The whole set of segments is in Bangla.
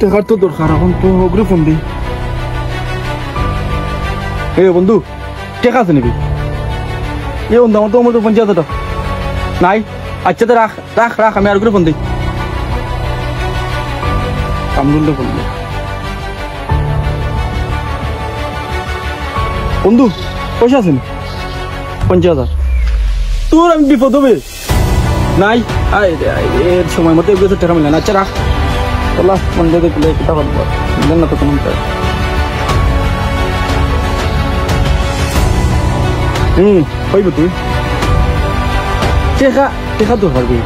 টাকার তো দরকার, এখন তো ওগুলো ফোন দিই। এ বন্ধু, টাকা আছে নাকি? এ বন্ধু, আমার তো 50,000 টাকা নাই। আচ্ছা তো রাখ রাখ রাখ, আমি আর করে ফোন দিই। কামরুল ফোন দিই। বন্ধু পয়সা আছে না? 50,000। তোর আমি বিপদ হবে নাই। এর সময় মতো এগুলো টাকা মিলে না। আচ্ছা রাখ, চলা মন্ডে দেখলে কোথা করবো না তো কোনো। হইব তুই টেকা টেকা দরকার বই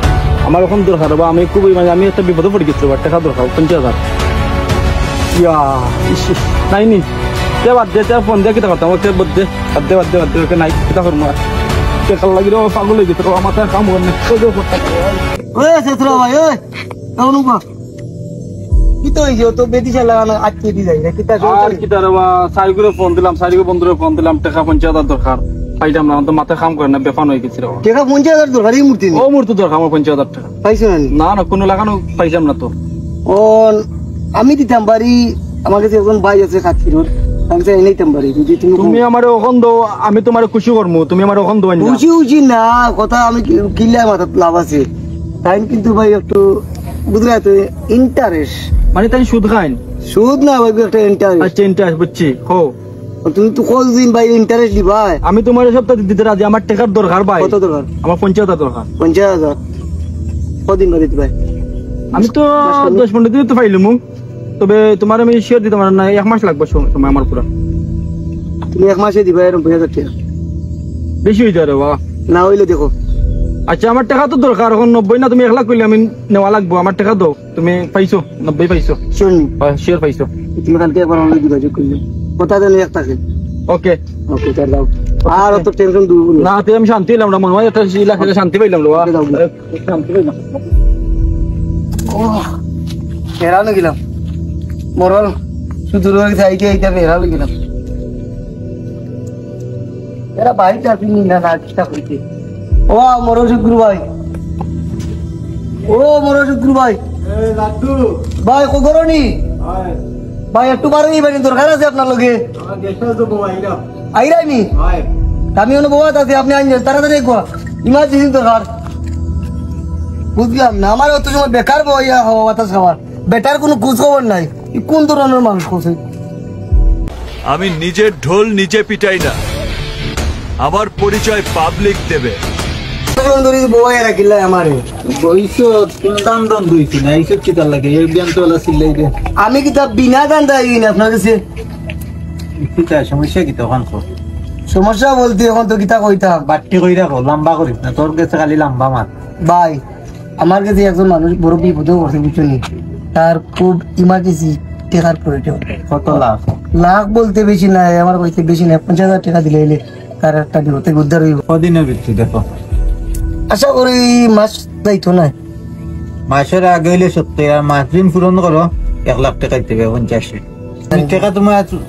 আমার এখন দরকার বা আমি খুবই মানে আমি একটা বিপদে পড়ে গেছিল বা টাকা দরকার 50,000 ইয়া নাই নি তে বাদ দে ফোন দিয়ে কিতা করতাম ওকে বাদ দে ওকে নাই কিতা করবো টেকা লাগিলে পাগল হয়ে গেছে আমার কাম করনে ওই সেতরা ভাই ওই অনুপা কি তো হইছে তো বেদিশা লাগানো আজকে দি যাই না কিতা আর কিতা রে বা সাইগুলো ফোন দিলাম সাইগো বন্ধুরে ফোন দিলাম টাকা 50,000 দরকার পাইলাম না তো মাথা কাম করে না বেফান হয়ে গেছিল টাকা 50,000 দরকার এই মূর্তি ও মূর্তি দরকার আমার 50,000 টাকা পাইছো না না কোনো লাগানো পাইলাম না তো ও আমি দিতাম বাড়ি আমার কাছে এখন ভাই আছে খাতিরুর আমি চাই নিতাম বাড়ি যদি তুমি আমারে ওখান দাও আমি তোমারে খুশি করবো তুমি আমারে ওখান দাও খুশি না কথা আমি কিল্লা মাথা লাভ আছে তাই কিন্তু ভাই একটু বুঝলাতে ইন্টারেস্ট মানে তাই সুদ খাইন সুদ না ভাই একটা ইন্টারেস্ট আচ্ছা ইন্টারেস্ট বুঝছি হো তুমি তো কতদিন ভাই ইন্টারেস্ট দিবা আমি তোমার সপ্তাহ দিতে রাজি আমার টাকার দরকার ভাই কত দরকার আমার 50,000 দরকার 50,000 কদিন বাদে দিতে ভাই আমি তো 10-15 দিন তো পাইলাম তবে তোমার আমি শেয়ার দিতে পারি না 1 মাস লাগবে সময় আমার পুরো তুমি 1 মাসে দিবা এরকম 50,000 টাকা বেশি হয়ে যায় রে বাবা না হইলে দেখো আচ্ছা আমার টাকা তো দরকার এখন 90 না তুমি 1 লাখ কইলে আমি নেওয়া লাগবো আমার টাকা দাও তুমি পাইছো 90 পাইছো শুনি শেয়ার পাইছো তুমি কালকে একবার অনলাইন যোগাযোগ করলে কথা দেন একটা ওকে ওকে তাহলে দাও আর অত টেনশন দূর না তে আমি শান্তি পেলাম না মনে হয় একটা লাখে শান্তি পেলাম রে বাবা শান্তি পেলাম ও হেরানো গেলাম মরল শুধু রোগ যাইতে এইটা হেরানো গেলাম এরা বাড়িতে আসি না না চিন্তা করতে ও মরো শুক্রু ভাই ও মরো শুক্রু ভাই লাড্ডু ভাই কগরনি ভাই একটু বারো বাড়ি দরকার আছে আপনার লগে আইরাইনি আমি অন্য বাবা আছে আপনি আইন তাড়াতাড়ি ইমার্জেন্সি দরকার বুঝলাম না আমার অত সময় বেকার বইয়া হওয়া বাতাস খাওয়ার বেটার কোনো খোঁজ খবর নাই কোন ধরনের মানুষ খোঁজে আমি নিজের ঢোল নিজে পিটাই না আমার পরিচয় পাবলিক দেবে আমি কি তা বিনা দান দেয় আপনার কাছে সমস্যা কি তখন সমস্যা বলতে এখন তো কিতা কইতাম বাট্টি কই রাখো লম্বা করিস না তোর কাছে খালি লম্বা মার ভাই আমার কাছে একজন মানুষ বড় বিপদে পড়ছে বুঝলি তার খুব ইমার্জেন্সি টাকার প্রয়োজন কত লাখ লাখ বলতে বেশি নাই আমার কইতে বেশি নাই 50,000 টাকা দিলে এলে তার একটা বিপদে উদ্ধার হইব কদিনের ভিত্তি দেখো আশা করি মাস যাইতো না মাসের আগে হইলে 70 আর মাস দিন পূরণ করো 1 লাখ টাকা দিবে 50 টাকা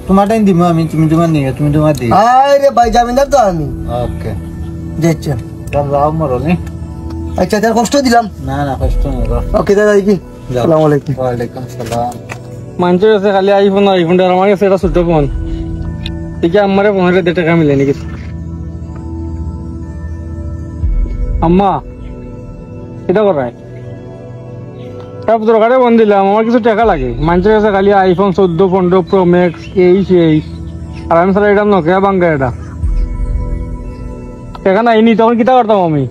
তোমার টাইম দিব আমি তুমি তোমার নিয়ে তুমি তোমার দিই আরে ভাই জামিনদার তো আমি ওকে যাচ্ছি যাও মরো নি আচ্ছা তার কষ্ট দিলাম না না কষ্ট নেই ওকে দাদা কি আসসালামু আলাইকুম ওয়ালাইকুম সালাম মানুষের কাছে খালি আইফোনটা আমার কাছে এটা ছোট ফোন ঠিক আছে আমার ফোনের 1.5 টাকা মিলে নাকি আম্মা এটা করায় তারপর দরকারে ফোন দিলাম আমার কিছু টাকা লাগে মানুষের কাছে খালি আইফোন 14-15 প্রো ম্যাক্স এই আর আমি সারা এটা নকিয়া বাঙ্গা এটা টাকা নাইনি তখন কিতা করতাম আমি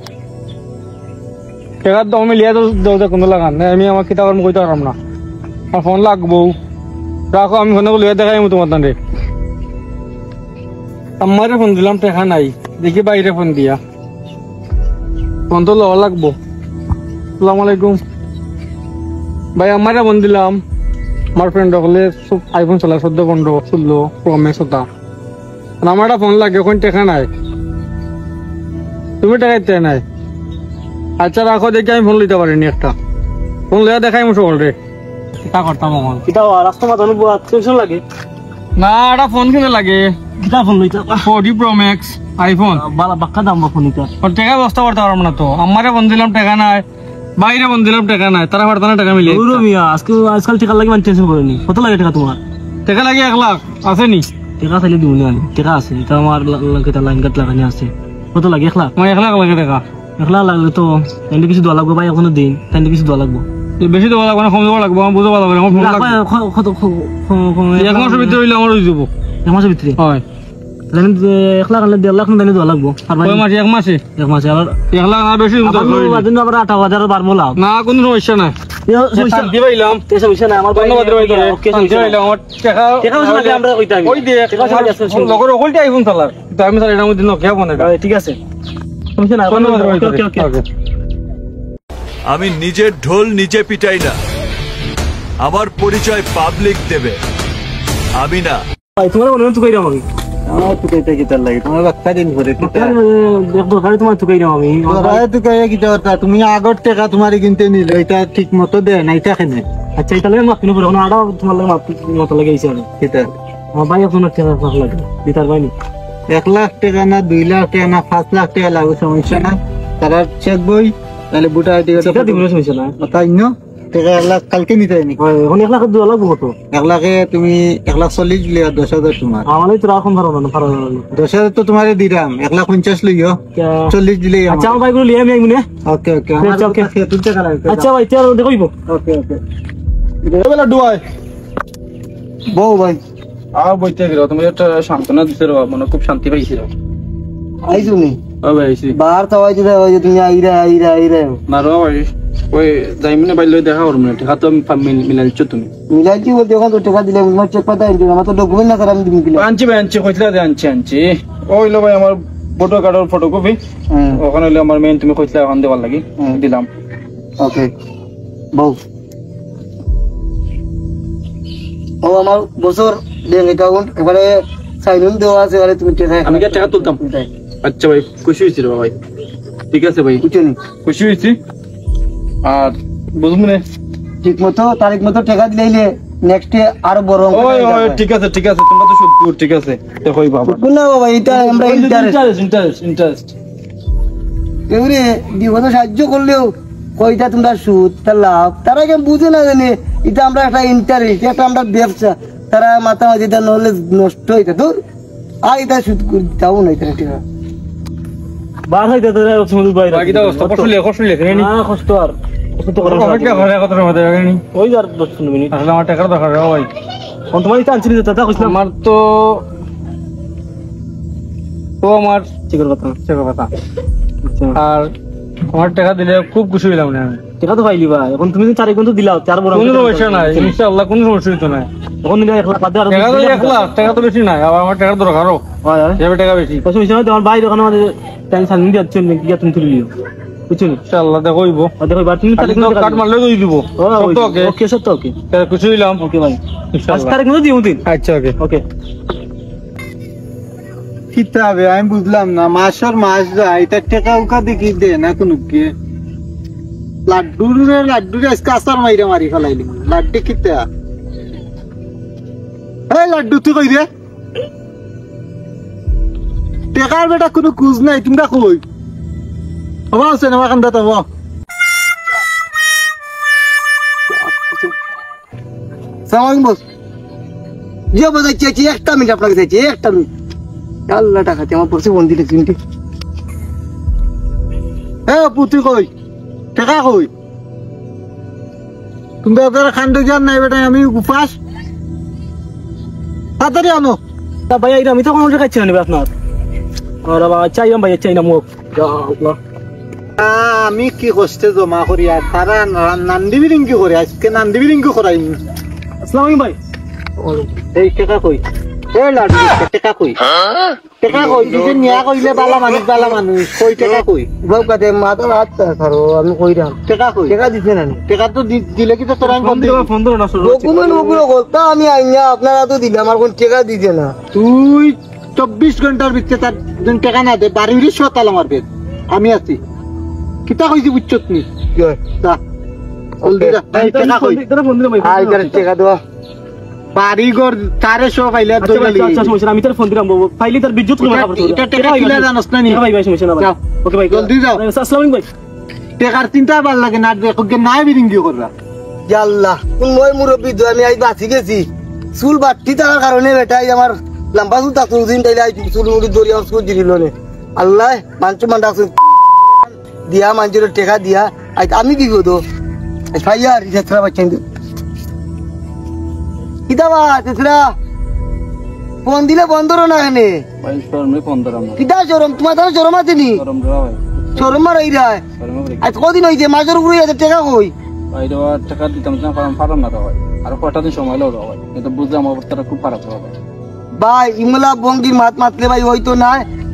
টাকার তো আমি লিয়া তো কোনো লাগান আমি আমার কিতা করবো কইতে পারলাম না আমার ফোন লাগবো রাখো আমি ফোনে লিয়া দেখাই তোমার তান্ডে আমারে ফোন দিলাম টাকা নাই দেখি বাইরে ফোন দিয়া ফোন তো লওয়া লাগবো আসসালামু আলাইকুম ভাই আমারে ফোন দিলাম আমার ফ্রেন্ড হলে সব আইফোন চলা 14-15 প্রো ম্যাক্স ওটা আমার একটা ফোন লাগে ওখানে টাকা নাই তুমি টাকা দিতে নাই আচ্ছা রাখো দেখি আমি ফোন লইতে পারিনি একটা ফোন লইয়া দেখাই মুছো অলরে কিতা করতাম এখন কিতা রাস্তা মাথা টেনশন লাগে না এটা ফোন কিনে লাগে কিতা ফোন লইতা 40 প্রো ম্যাক্স আইফোন বালা বাক্কা দাম ফোন নিতা টাকা ব্যবস্থা করতে পারবো না তো আমারে ফোন দিলাম টাকা নাই বাইরে ফোন দিলাম টাকা নাই তারা পারতানা টাকা মিলে আজকাল টাকা লাগে মানে টেনশন করেনি কত লাগে টাকা তোমার টাকা লাগে 1 লাখ আছে নি টাকা চাইলে দিব না টাকা আছে এটা আমার লাইন কাট লাগানি আছে কত লাগে 1 লাখ আমার 1 লাখ লাগে টাকা 1 লাখ লাগলে তো তাইলে কিছু দেওয়া লাগবে ভাই এখনো দিন তাইলে কিছু দেওয়া লাগবে বেশি দেওয়া লাগবে না কম দেওয়া লাগবে আমার বুঝতে পারবো না আমার ফোন লাগবে কত 1 মাসের ভিতরে হইলে আমার হয়ে যাবো 1 মাসের ভিতরে হয় তাহলে 1 লাখ আনলে 1.5 লাখ তাইলে দেওয়া লাগবে আর ভাই কয় মাস 1 মাসে 1 মাসে আবার 1 লাখ না বেশি বাদিন আবার 8,000 বাড়বো লাভ না কোনো সমস্যা নাই শান্তি পাইলাম সমস্যা নাই আমার ধন্যবাদ ভাই তোরে ওকে শান্তি পাইলাম আমার টাকা টাকা পয়সা লাগে আমরা কইতাম ওই দিয়ে লগর ওকলটি আইফোন চালার তো আমি স্যার এটার মধ্যে নকিয়া ফোন এটা ঠিক আছে সমস্যা নাই ধন্যবাদ ভাই ওকে ওকে ওকে আমি নিজের ঢোল নিজে পিটাই না, আমার পরিচয় পাবলিক দেবে, আমি না। ভাই তোমার মনে তো কইরাম আমি আমার তো কইতে কি তার লাগে তোমার বাচ্চা দিন করে দেখো গাড়ি তোমার তো কইরাম আমি তোরাই তো কইয়া কি দরকার তুমি আগর টাকা তোমারই কিনতে নিলে এটা ঠিক মতো দে না এটা কেন আচ্ছা তাহলে মাপ কিনে পড়ো না আড়া তোমার লাগে মাপ মতো লাগে আইছে আমি এটা আমার ভাই আপনার টাকা লাগে দিতার ভাই নি 1 লাখ টাকা না 2 লাখ টাকা না 5 লাখ টাকা লাগবে সমস্যা না তারা চেক বই তাহলে বুটা আইডিটা সেটা দিব না সমস্যা না তাই ন টাকা 1 লাখ কালকে নিতে নি এখন 1 লাখ দেওয়া লাগবে কত 1 লাখে তুমি 1,40,000 দিলে আর 10,000 তোমার আমারই তো রাখুন ভালো না ভালো 10,000 তো তোমারে দিলাম 1,50,000 লইও 40 দিলে আচ্ছা আমার ভাইগুলো লিয়ে আমি একদিনে ওকে ওকে আচ্ছা ওকে তুই টাকা লাগবে আচ্ছা ভাই তেল দেখইব ওকে ওকে বেলা ডুয়াই বউ ভাই বইতে গেল তুমি একটা সান্ত্বনা দিতে মানে খুব শান্তি পাইছি আইছো নি ভাই আইছি বাহার তো আইছো যে তুমি আইরা না রে ভাই ওই যাইমনে বাইল দেখা করব না টাকা তো আমি মিলাইছো তুমি মিলাইছি বলতে এখন তো টাকা দিলে তোমার চেক পাতা আনছো আমার তো ডকুমেন্ট না করে আমি দিবি দিলে আনছি ভাই আনছি কইলা দে আনছি ওইলো ভাই আমার ভোটার কার্ডের ফটোকপি ওখানে হইলো আমার মেইন তুমি কইলা এখন দেওয়ার লাগি দিলাম ওকে বউ ও আমার বছর ব্যাংক অ্যাকাউন্ট এবারে সাইন দেওয়া আছে আরে তুমি আমি কি টাকা তুলতাম আচ্ছা ভাই খুশি হইছি রে ভাই ঠিক আছে ভাই বুঝছেন খুশি হইছি আর বুঝুন না ঠিক মতো তারিখ মতো টাকা দিলে নেক্সট আরো বড় ওই ওই ঠিক আছে তোমরা তো সুদপুর ঠিক আছে দেখোই বাবা না বাবা এটা আমরা ইন্টারেস্ট এবারে বিপদ সাহায্য করলেও কয়টা তোমরা সুদ তার লাভ তারা কেন বুঝে না জানে এটা আমরা একটা ইন্টারেস্ট একটা আমরা ব্যবসা তারা মাথা মাঝে নলেজ নষ্ট হইতে দূর আর এটা সুদ যাও না এটা ঠিক বার হইতে তো সমুদ্র বাইরে বাকিটা কষ্ট লেখে নি কষ্ট আর কষ্ট করে কত মধ্যে নি ওই আর 10 মিনিট আসলে আমার টাকা দরকার রে ভাই কোন তোমার এটা আনছিলি দাদা কইছিলাম আমার তো আমার চিকর কথা আর আমার টাকা দিলে খুব খুশি হইলাম না আমি টাকা তো পাইলি ভাই এখন তুমি 4 ঘন্টা দিলাও 4 বড় কোনো সমস্যা নাই ইনশাআল্লাহ কোনো সমস্যা হইতো না এখন দিলে 1 লাখ বাদ আর টাকা তো 1 লাখ টাকা তো বেশি নাই আবার আমার টাকা দরকারও হয় যাবে টাকা বেশি কত সমস্যা তোমার ভাই দোকানে আমাদের টেনশন নিয়ে যাচ্ছে কি তুমি তুলি লিও বুঝছো ইনশাআল্লাহ দেখইবো দেখো এবার তুমি তারিখ মতো কাট মারলে দই দিব সব ওকে ওকে সব তো ওকে খুশি হইলাম ওকে ভাই ইনশাআল্লাহ তারিখ মতো দিও দিন আচ্ছা ওকে ওকে কিতাবে আমি বুঝলাম না মাসের মাস যায় এটা টাকা উকা দেখি দে না কোনো কি লাড্ডুরে আজকে আসার মাইরে মারি ফেলাইলি লাড্ডু কিতা এই লাড্ডু তুই কই রে টাকার বেটা কোনো কুজ নাই তোমরা কই বাবা আছে না কান্দা তো সালাম বস যে বাজাই চেয়েছি একটা মিনিট আপনাকে চাইছি একটা মিনিট আল্লাহ টাকা আমার পড়ছে ফোন দিলে তিনটে হ্যাঁ পুতুই কই টাকা কই তোমরা ওদের খান্ড জ্ঞান নাই বেটা আমি উপাস তাড়াতাড়ি আনো ভাই আমি তো কোনো টাকা চাই না আপনার আর চাই ভাই চাই না মুখ আমি কি কষ্টে জমা করি আর তারা নান্দি বিরিং কি করে আজকে নান্দি বিরিং কি করাই আসসালামু আলাইকুম ভাই এই টাকা কই এই লাড্ডু টাকা কই টাকা কই দিছে নিয়া কইলে বালা মানুষ কই টাকা কই বাবু কাতে মাথা হাত ধরো আমি কইরাম টাকা কই টাকা দিছে না টাকা তো দিলে কি তো তোরা ফোন ধরো না ডকুমেন্ট ওগুলো কথা আমি আইনা আপনারা তো দিলে আমার কোন টাকা দিছে না তুই 24 ঘন্টার ভিতরে তার টাকা না দে বাড়ির সতাল আমার বেদ আমি আছি কিতা কইছি বুঝছত নি যা জলদি যা টাকা কই আই করে টাকা দাও বাড়িঘর তারে সব পাইলে দইলি আচ্ছা সমস্যা আমি তার ফোন দিলাম বাবু ফাইলি তার বিদ্যুৎ কোনো খবর এটা টাকা কিলা জানোস না নি ভাই ভাই সমস্যা না ভাই ওকে ভাই জলদি যাও আসসালামু আলাইকুম ভাই টেকার চিন্তা ভাল লাগে না দেখো নাই বিরিঙ্গি করবা আল্লাহ কোন মই মুরব্বী তো আমি আজ বাঁচি গেছি চুল বাড়তি থাকার কারণে বেটাই আমার লম্বা চুল থাকতো দিন তাইলে চুল মুড়ি দড়ি আমার চুল দিল নে আল্লাহ মাংস মান্ডা দিয়া মানুষের টেকা দিয়া আজ আমি বিপদ ভাইয়া রিসার্চরা বাচ্চাই কিতাবা তেসরা ফোন দিলে বন্ধ না এখানে কিতা চরম তোমার তাহলে চরম আছে নি চরম মার এই রায় আজ কদিন হয়েছে মাঝের উপরে আছে টেকা কই টাকা দিতাম পারলাম না ভাই আর কটা দিন সময় লাগলো ভাই কিন্তু বুঝলে আমার অবস্থাটা খুব খারাপ হবে ভাই ইমলা বঙ্গির মাত মাতলে ভাই হয়তো না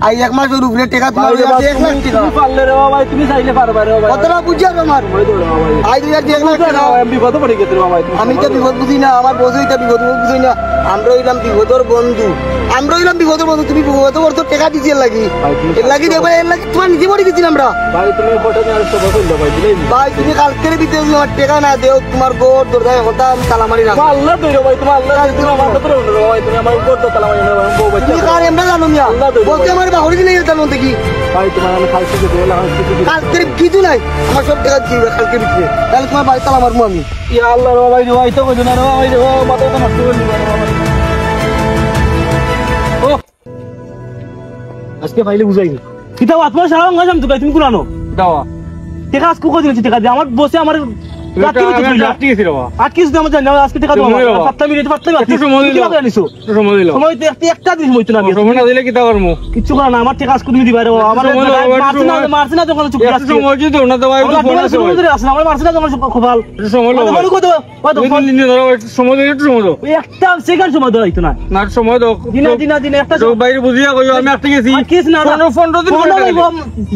আই এক মাসের উপরে টাকা তোমার 1 লাখ টাকা পারলে রে ভাই তুমি চাইলে পারবা রে ভাই কতটা বুঝিয়া তোমার আই 1 লাখ টাকা আমি বিপদে পড়ে গেছি রে ভাই আমি তো বিপদ বুঝি না আমার বসই তো বিপদ বুঝি না আমরা হইলাম বিপদর বন্ধু তুমি বিপদ করতে টাকা দিছি লাগি এর লাগি দেবে এর লাগি তোমার নিজে পড়ে গেছি আমরা ভাই তুমি ফটো নিয়ে আসছো বসো ভাই দিলেই ভাই তুমি কালকে ভিতরে আমার টাকা না দেও তোমার গোর দরজায় কথা আমি তালা মারি রাখবো আল্লাহ দইরো ভাই তুমি আল্লাহ তুমি আমার কথা বলো ভাই তুমি আমার উপর তো তালা মারি না বউ বাচ্চা তুমি কার এমন জানো মিয়া বলতে আমার বাহরি দিলে জানো দেখি ভাই তোমার আমি খাইছি যে দেলা খাইছি কালকে কিছু নাই আমার সব টাকা দিবে কালকে ভিতরে তাহলে তোমার বাড়ি তালা মারবো আমি ইয়া আল্লাহ রে ভাই রে ভাই তো কইছো না রে ভাই রে মাথা তো নষ্ট করে দিবা ও আজকে ভাইলে বুঝাইনি কিতা আত্মা সারা গাজাম তো তুমি কুলানো দাওয়া টাকা আজকে কত দিন টাকা দিয়ে আমার বসে আমার আটকে গেছি রে বাবা আজকে যদি আমার জানি আজকে টাকা দাও 7 মিনিট 7 মিনিট সময় দিল নিছো সময় দিল সময় তো একটা দিন হইতো না সময় না দিলে কি তা করবো কিছু করা না আমার টাকা আজকে তুমি দিবা রে আমার মারছ না যখন চুপ আছে সময় যদি ওনা দাও আমার মারছ না যখন খুব ভালো সময় দাও কত কত ফোন দিন দাও সময় দিলে একটু সময় দাও একটা সেকেন্ড সময় দাও হইতো না না সময় দাও দিন একটা তো বাইরে বুঝিয়া কইও আমি আটকে গেছি কিস না 15 দিন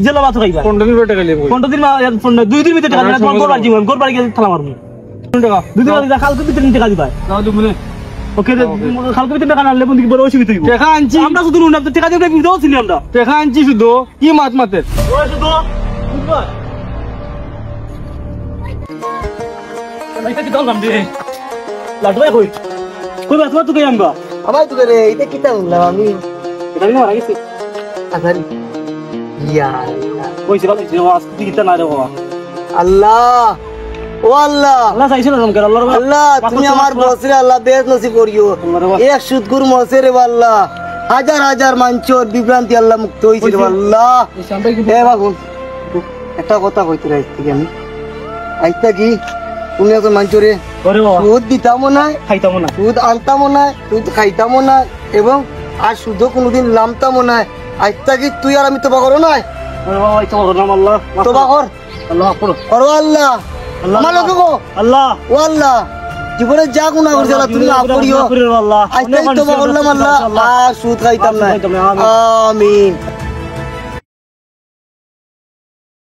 জেলা মাছ খাইবা 15 দিন টাকা লিয়ে 15 দিন 2 দিন ভিতরে টাকা দিবা গোর বাড়ি জীবন গোর বাড়ি গিয়ে থালা মারবো টাকা 2 দিন আগে কালকে ভিতরে টাকা দিবা দাও তুমি ওকে কালকে ভিতরে টাকা নালে বন্ধু বড় অসুবিধা হইব টাকা আনছি আমরা শুধু না টাকা দিলে বিদাও ছিল আমরা টাকা আনছি শুধু কি মাত মাতে ওই শুধু বুঝবা লাইটা কি দাও নাম দে লাডু ভাই কই কই বাত তো কই আনবা আমার তো রে এটা কিতা বললাম আমি এটা নিয়ে মারা গেছে আসারি ইয়া কইছে ভালো ছিল আজকে কিতা না রে বাবা আল্লাহ ও আল্লাহ আল্লাহ চাইছিল না কেন আল্লাহ তুমি আমার বসরে আল্লাহ বেশ নসিব করিও এক সুদগুর মসেরে আল্লাহ হাজার হাজার মানুষের বিভ্রান্তি আল্লাহ মুক্ত হইছিল আল্লাহ এ বাবু একটা কথা কইতে রাখছি আমি আইতা কি তুমি এখন মানুষরে ওরে বাবা সুদ দিতামও না খাইতামও না সুদ আনতামও না সুদ খাইতামও না এবং আর শুধু কোনোদিন নামতামও না আইতা কি তুই আর আমি তোবা করো না ওরে বাবা এই তোমার নাম আল্লাহ তোবা কর আল্লাহ করো করো আল্লাহ আমার লোক গো আল্লাহ ও আল্লাহ জীবনে যা গুনাহ করছে আল্লাহ তুমি মাফ করিও আল্লাহ আজকে তোবা করলাম আল্লাহ আর সুদ খাইতাম না আমিন